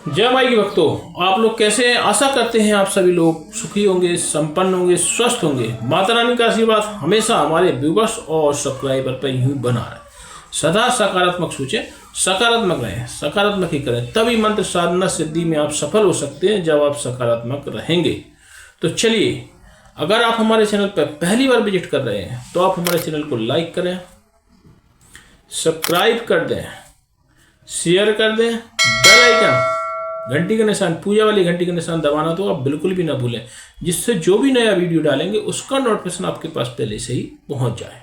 जय माई की भक्तों, आप लोग कैसे हैं? आशा करते हैं आप सभी लोग सुखी होंगे, संपन्न होंगे, स्वस्थ होंगे। माता रानी का आशीर्वाद हमेशा हमारे व्यूवर्स और सब्सक्राइबर पर यूं बना रहे। सदा सकारात्मक सोचें, सकारात्मक रहें, सकारात्मक ही करें, तभी मंत्र साधना सिद्धि में आप सफल हो सकते हैं जब आप सकारात्मक रहेंगे। तो चलिए, अगर आप हमारे चैनल पर पहली बार विजिट कर रहे हैं तो आप हमारे चैनल को लाइक करें, सब्सक्राइब कर दें, शेयर कर दें, बेल आइकन घंटी का निशान, पूजा वाली घंटी का निशान दबाना तो आप बिल्कुल भी ना भूलें, जिससे जो भी नया वीडियो डालेंगे उसका नोटिफिकेशन आपके पास पहले से ही पहुंच जाए।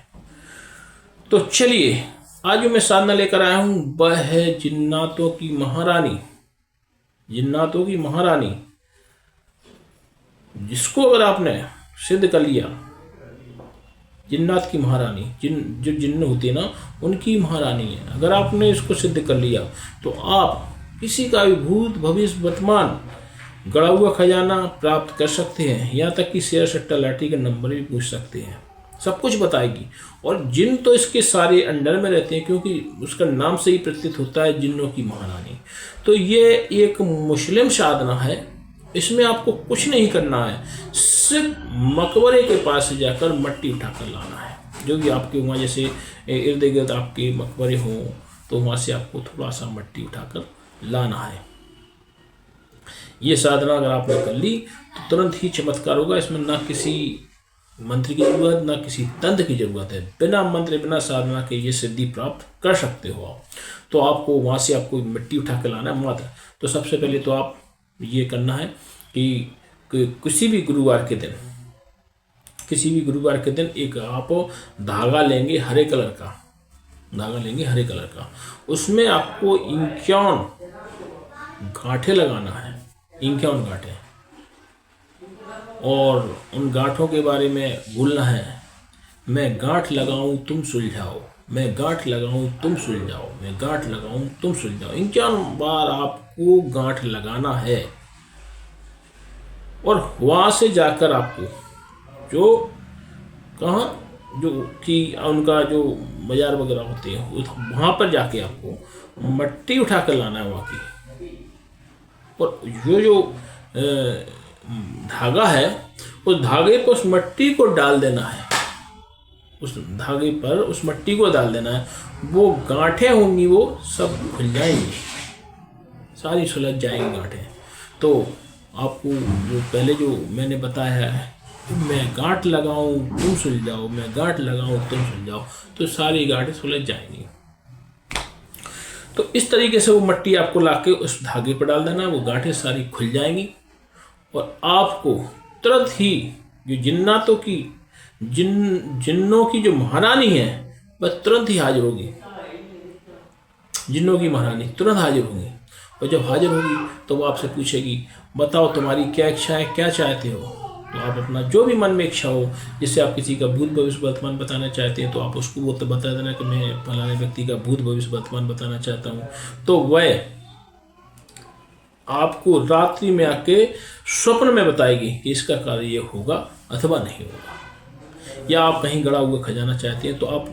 तो चलिए, आज जो मैं साधना लेकर आया हूं वह है जिन्नातों की महारानी। जिन्नातों की महारानी, जिसको अगर आपने सिद्ध कर लिया, जिन्नात की महारानी, जो जिन्न होती है ना, उनकी महारानी है। अगर आपने इसको सिद्ध कर लिया तो आप किसी का भी भूत भविष्य वर्तमान गड़ा हुआ खजाना प्राप्त कर सकते हैं। यहाँ तक कि शेयर सट्टा लॉटरी का नंबर भी पूछ सकते हैं, सब कुछ बताएगी। और जिन तो इसके सारे अंडर में रहते हैं, क्योंकि उसका नाम से ही प्रतीत होता है जिन्नों की महारानी। तो ये एक मुस्लिम साधना है, इसमें आपको कुछ नहीं करना है, सिर्फ मकबरे के पास से जाकर मट्टी उठाकर लाना है। जो भी आपके वहाँ जैसे इर्द गिर्द आपके मकबरे हों तो वहाँ से आपको थोड़ा सा मट्टी उठाकर लाना है। ये साधना अगर आपने कर ली तो तुरंत ही चमत्कार होगा। इसमें ना किसी मंत्र की जरूरत, ना किसी तंत्र की जरूरत है। बिना मंत्र बिना साधना के ये सिद्धि प्राप्त कर सकते हो आप। तो आपको वहाँ से आपको मिट्टी उठा के लाना है मात्र। तो सबसे पहले तो आप ये करना है कि किसी भी गुरुवार के दिन एक आप धागा लेंगे, हरे कलर का धागा लेंगे, हरे कलर का। उसमें आपको 51 गांठें लगाना है, 51 गांठें। और उन गांठों के बारे में बोलना है, मैं गांठ लगाऊं तुम सुलझाओ, मैं गांठ लगाऊं तुम सुलझाओ, मैं गांठ लगाऊं तुम सुलझाओ। 51 बार आपको गांठ लगाना है। और वहां से जाकर आपको जो कि उनका जो बाजार वगैरह होते हैं वहां पर जाके आपको मट्टी उठा कर लाना है वहाँ की। और जो धागा है, उस धागे पर उस मट्टी को डाल देना है, उस धागे पर उस मट्टी को डाल देना है। वो गांठें होंगी वो सब खुल जाएंगी, सारी सुलझ जाएंगी गांठें। तो आपको जो पहले जो मैंने बताया है, मैं गांठ लगाऊं तुम सुलझाओ, मैं गांठ लगाऊं तुम सुलझाओ, तो सारी गांठें सुलझ जाएंगी। तो इस तरीके से वो मट्टी आपको लाके उस धागे पर डाल देना, वो गांठें सारी खुल जाएंगी। और आपको तुरंत ही जो जिन्नों की जो महारानी है वह तुरंत ही हाजिर होगी। जिन्नों की महारानी तुरंत हाजिर होगी। और जब हाजिर होगी तो वो आपसे पूछेगी, बताओ तुम्हारी क्या इच्छा है, क्या चाहते हो। तो आप अपना जो भी मन में इच्छा हो, जिससे आप किसी का भूत भविष्य वर्तमान बताना चाहते हैं, तो आप उसको वो तो बता देना कि मैं फलाने व्यक्ति का भूत भविष्य वर्तमान बताना चाहता हूँ। तो वह आपको रात्रि में आके स्वप्न में बताएगी कि इसका कार्य ये होगा अथवा नहीं होगा। या आप कहीं गड़ा हुआ खजाना चाहते हैं तो आप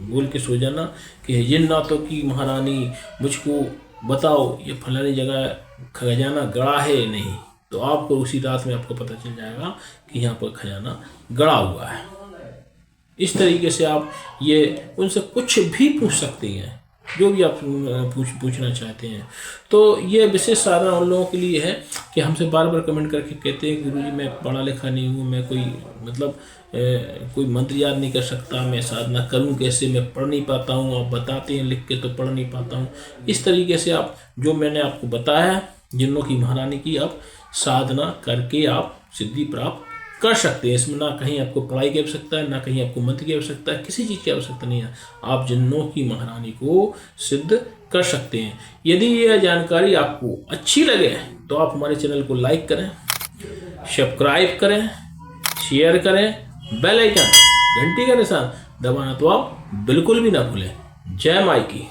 बोल के सो जाना कि जिन्नातों की महारानी मुझको बताओ ये फलानी जगह खजाना गड़ा है नहीं। तो आपको उसी रात में आपको पता चल जाएगा कि यहाँ पर खजाना गड़ा हुआ है। इस तरीके से आप ये उनसे कुछ भी पूछ सकते हैं, जो भी आप पूछना चाहते हैं। तो ये विशेष साधना उन लोगों के लिए है कि हमसे बार बार कमेंट करके कहते हैं गुरुजी मैं पढ़ा लिखा नहीं हूँ, मैं कोई मंत्र याद नहीं कर सकता, मैं साधना करूँ कैसे, मैं पढ़ नहीं पाता हूँ, आप बताते हैं लिख के तो पढ़ नहीं पाता हूँ। इस तरीके से आप जो मैंने आपको बताया है जिन्नों की महारानी की, आप साधना करके आप सिद्धि प्राप्त कर सकते हैं। इसमें ना कहीं आपको पढ़ाई की आवश्यकता है, ना कहीं आपको मंत्र की आवश्यकता है, किसी चीज़ की आवश्यकता नहीं है। आप जिन्नों की महारानी को सिद्ध कर सकते हैं। यदि यह जानकारी आपको अच्छी लगे तो आप हमारे चैनल को लाइक करें, सब्सक्राइब करें, शेयर करें, बेल आइकन घंटी का निशान दबाना तो आप बिल्कुल भी ना भूलें। जय माई की।